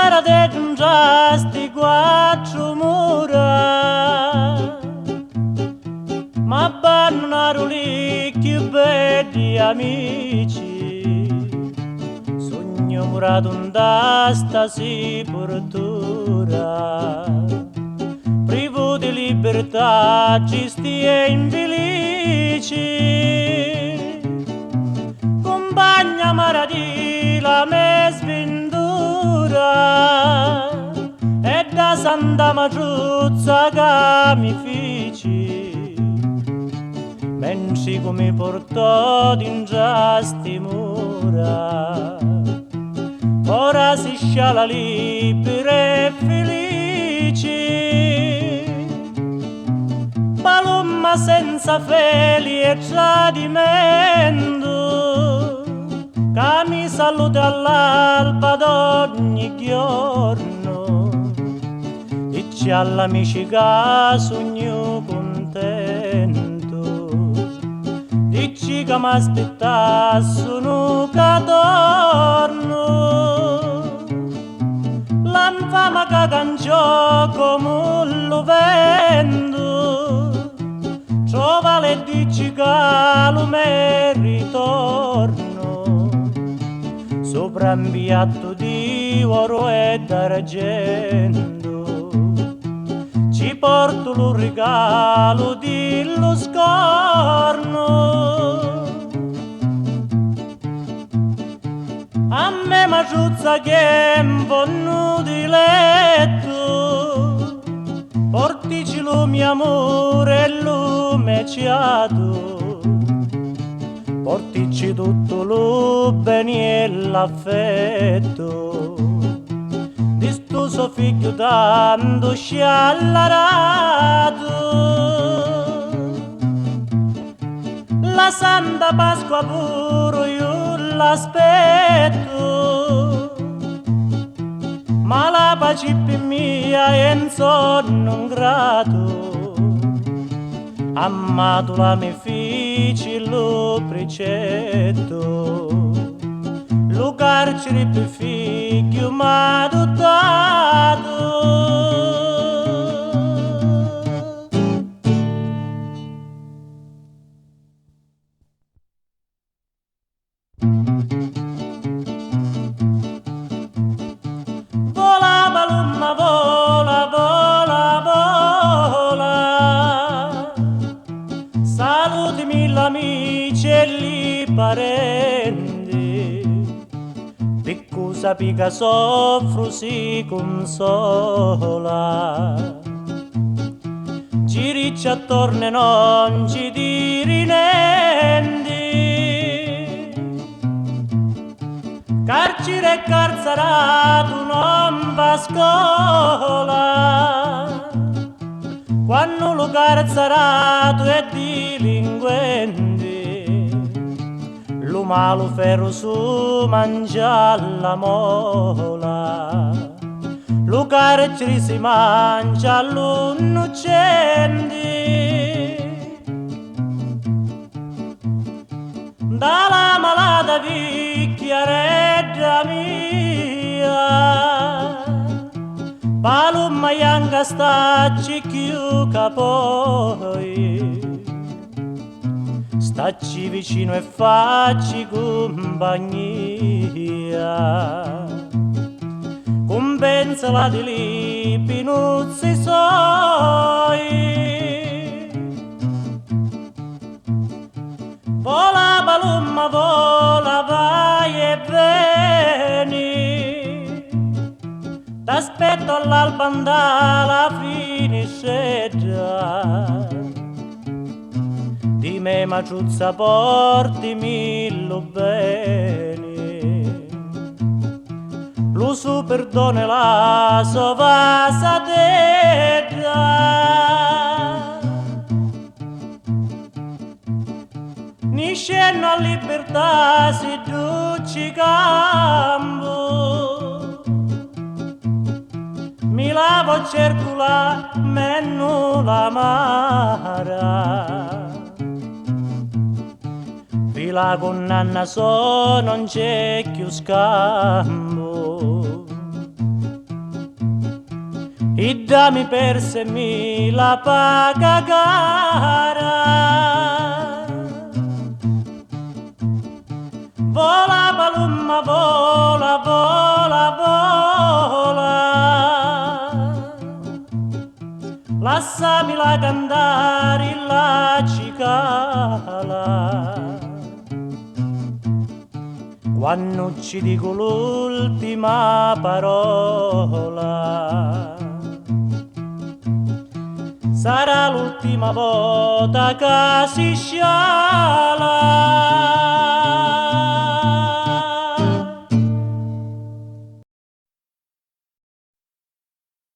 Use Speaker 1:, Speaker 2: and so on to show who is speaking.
Speaker 1: Cara de giungiasti quattro mura, ma abbandonare lì più belli amici. Sogno murato in testa si portura, privo di libertà, tristi e infelici. Compagna maradi la me sventura, e da Santa Maciuzza che mi feci, mentre come portò d'ingiasti mura. Ora si sciala libera e felice, palomma senza feli e tradimento, che mi saluta all'alba d'ogni giorno, dice all'amici che sogno contento, dici che mi aspettassero che torno. L'anfama che cangiò come lo vento, trova le dici che lo me ritorno, sopra un piatto di oro e d'argento, ci porto lo regalo dello scorno. A me Maciuzza che è un bonno di letto, portici lo mio amore e lo meciato, portici tutto lo bene e l'affetto di sto suo figlio tanto sciallarato. La Santa Pasqua pure io l'aspetto, ma la pace per mia è un sonno grato. Amato la mia figlia lo precetto, lo carcere per figlio m'ha adottato. Vola palomma, vola, vola, vola, salutami l'amici e gli parenti, picco sapi che soffro si consola, giricci attorno e non ci di rinenti. Carcere e carcerato non va a scuola, quando lo carcerato è delinquente, lo malo ferro su mangia la mola, lo carcere si mangia all'innocente. Dalla malata vecchia redda mia, palomma bianca stacci più che poi, stacci vicino e facci compagnia, compensala di lì pinuzzi suoi. Vola palomma, vola, vai e vieni, t'aspetto all'alba andala finisce già. Di me Maciuzza portimi lo bene, lo su perdone la sovasa terra. Ni scendo a libertà si duci campo, mi lavo a circola meno la mara, vi la condanna so non c'è più scampo, e dammi per se mi la paga cara. Vola palumma, vola, vola, vola, lasciamela cantare la cicala. Quando ci dico l'ultima parola, sarà l'ultima volta che si sciala.